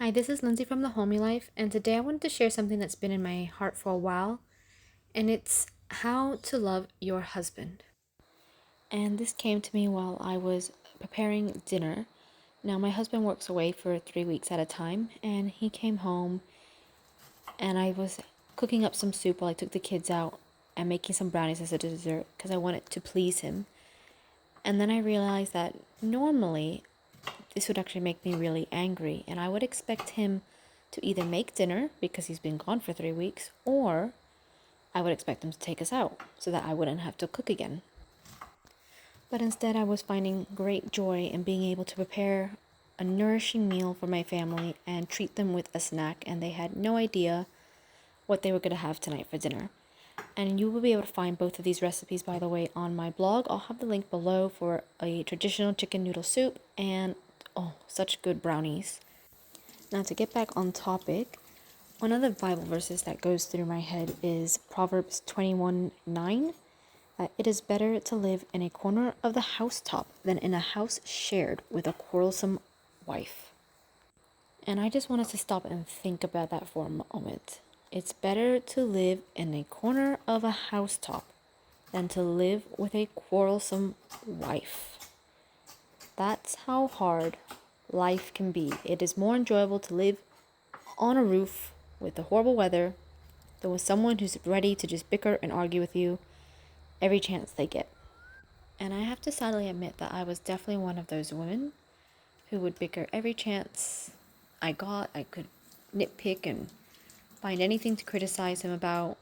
Hi, this is Lindsay from The Homey Life, and today I wanted to share something that's been in my heart for a while, and it's how to love your husband. And this came to me while I was preparing dinner. Now, my husband works away for 3 weeks at a time, and he came home, and I was cooking up some soup while I took the kids out and making some brownies as a dessert because I wanted to please him. And then I realized that normally this would actually make me really angry, and I would expect him to either make dinner because he's been gone for 3 weeks, or I would expect him to take us out so that I wouldn't have to cook again. But instead, I was finding great joy in being able to prepare a nourishing meal for my family and treat them with a snack, and they had no idea what they were going to have tonight for dinner. And you will be able to find both of these recipes, by the way, on my blog. I'll have the link below for a traditional chicken noodle soup and such good brownies. Now, to get back on topic, one of the Bible verses that goes through my head is Proverbs 21:9. That it is better to live in a corner of the housetop than in a house shared with a quarrelsome wife. And I just want us to stop and think about that for a moment. It's better to live in a corner of a housetop than to live with a quarrelsome wife. That's how hard life can be. It is more enjoyable to live on a roof with the horrible weather than with someone who's ready to just bicker and argue with you every chance they get. And I have to sadly admit that I was definitely one of those women who would bicker every chance I got. I could nitpick and find anything to criticize him about.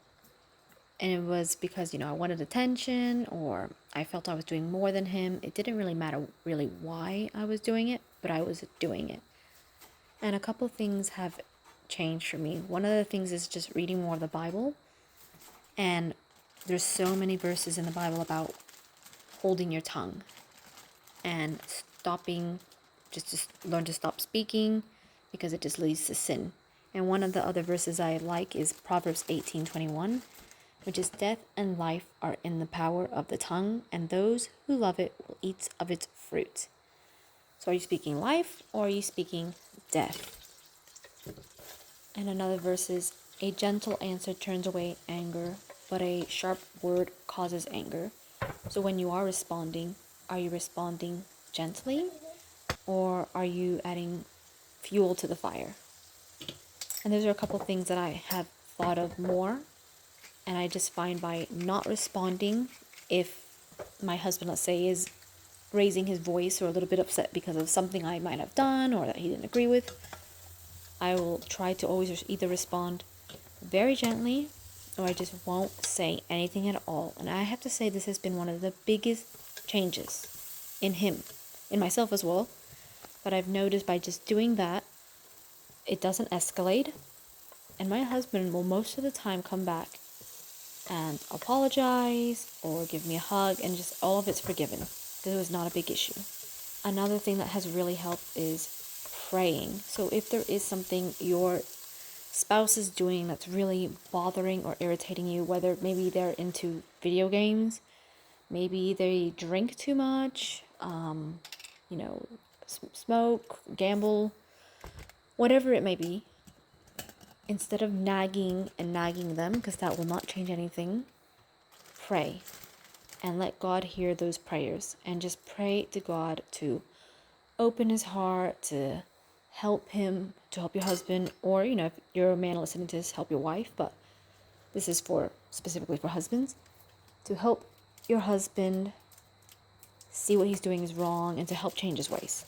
And it was because, I wanted attention or I felt I was doing more than him. It didn't really matter really why I was doing it, but I was doing it. And a couple of things have changed for me. One of the things is just reading more of the Bible. And there's so many verses in the Bible about holding your tongue and stopping, just to learn to stop speaking because it just leads to sin. And one of the other verses I like is Proverbs 18:21, which is death and life are in the power of the tongue, and those who love it will eat of its fruit. So are you speaking life or are you speaking death? And another verse is, a gentle answer turns away anger, but a sharp word causes anger. So when you are responding, are you responding gently or are you adding fuel to the fire? And those are a couple of things that I have thought of more. And I just find by not responding, if my husband, let's say, is raising his voice or a little bit upset because of something I might have done or that he didn't agree with, I will try to always either respond very gently or I just won't say anything at all. And I have to say this has been one of the biggest changes in him, in myself as well. But I've noticed by just doing that, it doesn't escalate. And my husband will most of the time come back and apologize or give me a hug, and just all of it's forgiven because it was not a big issue. Another thing that has really helped is praying. So if there is something your spouse is doing that's really bothering or irritating you, whether maybe they're into video games, maybe they drink too much, smoke, gamble, whatever it may be, instead of nagging them, because that will not change anything, pray and let God hear those prayers, and just pray to God to open his heart, to help him, to help your husband, or, if you're a man listening to this, help your wife, but this is specifically for husbands, to help your husband see what he's doing is wrong and to help change his ways.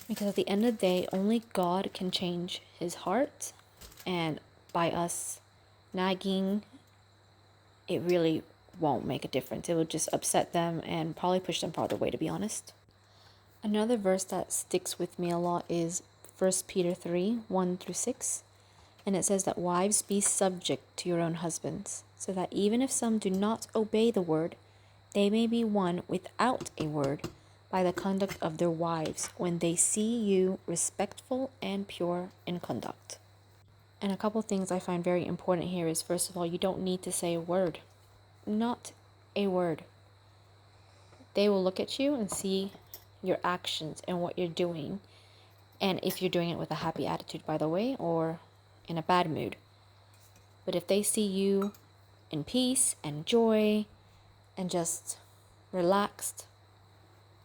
Because at the end of the day, only God can change his heart, and by us nagging, it really won't make a difference. It will just upset them and probably push them farther away, to be honest. Another verse that sticks with me a lot is 1 Peter 3:1-6. And it says that wives, be subject to your own husbands, so that even if some do not obey the word, they may be won without a word by the conduct of their wives when they see you respectful and pure in conduct. And a couple things I find very important here is, first of all, you don't need to say a word. Not a word. They will look at you and see your actions and what you're doing. And if you're doing it with a happy attitude, by the way, or in a bad mood. But if they see you in peace and joy and just relaxed,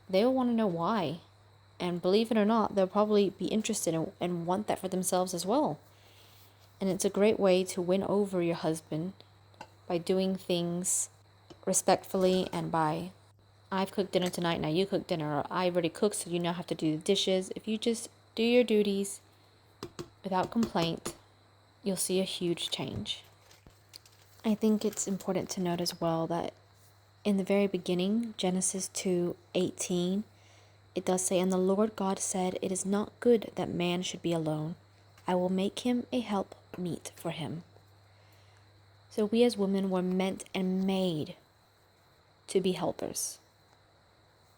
they'll want to know why. And believe it or not, they'll probably be interested in, and want that for themselves as well. And it's a great way to win over your husband by doing things respectfully and by, I've cooked dinner tonight, now you cook dinner, or I already cooked, so you now have to do the dishes. If you just do your duties without complaint, you'll see a huge change. I think it's important to note as well that in the very beginning, Genesis 2:18, it does say, "And the Lord God said, it is not good that man should be alone. I will make him a help meet for him." So we as women were meant and made to be helpers.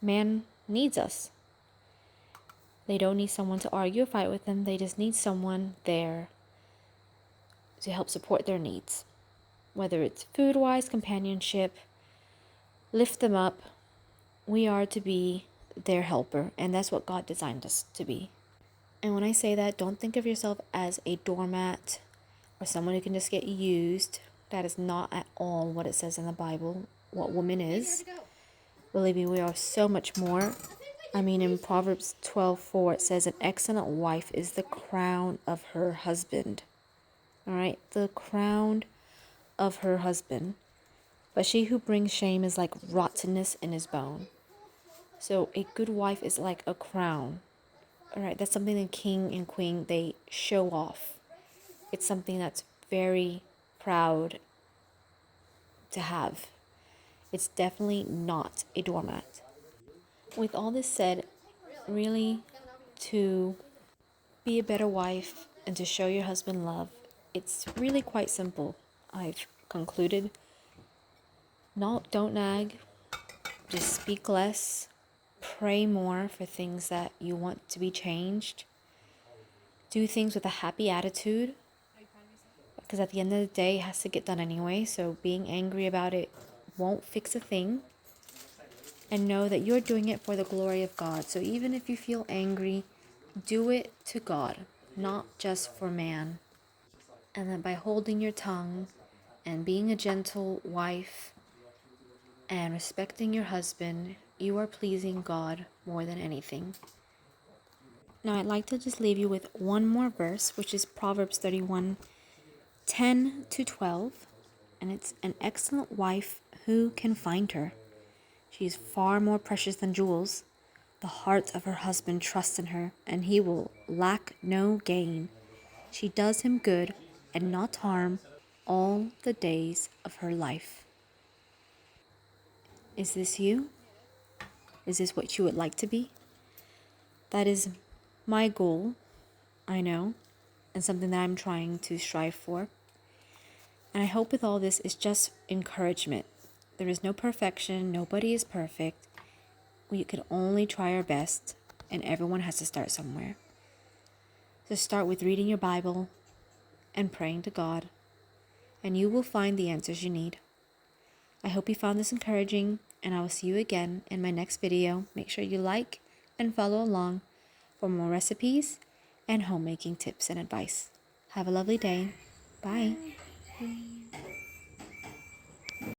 Man needs us. They don't need someone to argue or fight with them. They just need someone there to help support their needs. Whether it's food-wise, companionship, lift them up. We are to be their helper, and that's what God designed us to be. And when I say that, don't think of yourself as a doormat or someone who can just get used. That is not at all what it says in the Bible, what woman is. Believe me, we are so much more. I mean, in Proverbs 12:4, it says, "An excellent wife is the crown of her husband." All right, the crown of her husband. But she who brings shame is like rottenness in his bone. So a good wife is like a crown. All right, that's something the king and queen, they show off. It's something that's very proud to have. It's definitely not a doormat. With all this said, really, to be a better wife and to show your husband love, it's really quite simple. I've concluded. No, don't nag. Just speak less. Pray more for things that you want to be changed. Do things with a happy attitude, because at the end of the day, it has to get done anyway. So being angry about it won't fix a thing. And know that you're doing it for the glory of God. So even if you feel angry, do it to God, not just for man. And that by holding your tongue and being a gentle wife and respecting your husband, you are pleasing God more than anything. Now I'd like to just leave you with one more verse, which is Proverbs 31:10-12. And it's, "An excellent wife, who can find her? She is far more precious than jewels. The heart of her husband trusts in her, and he will lack no gain. She does him good and not harm all the days of her life." Is this you? Is this what you would like to be? That is my goal, I know, and something that I'm trying to strive for. And I hope with all this is just encouragement. There is no perfection. Nobody is perfect. We can only try our best, and everyone has to start somewhere. So start with reading your Bible and praying to God, and you will find the answers you need. I hope you found this encouraging, and I will see you again in my next video. Make sure you like and follow along for more recipes and homemaking tips and advice. Have a lovely day. Bye.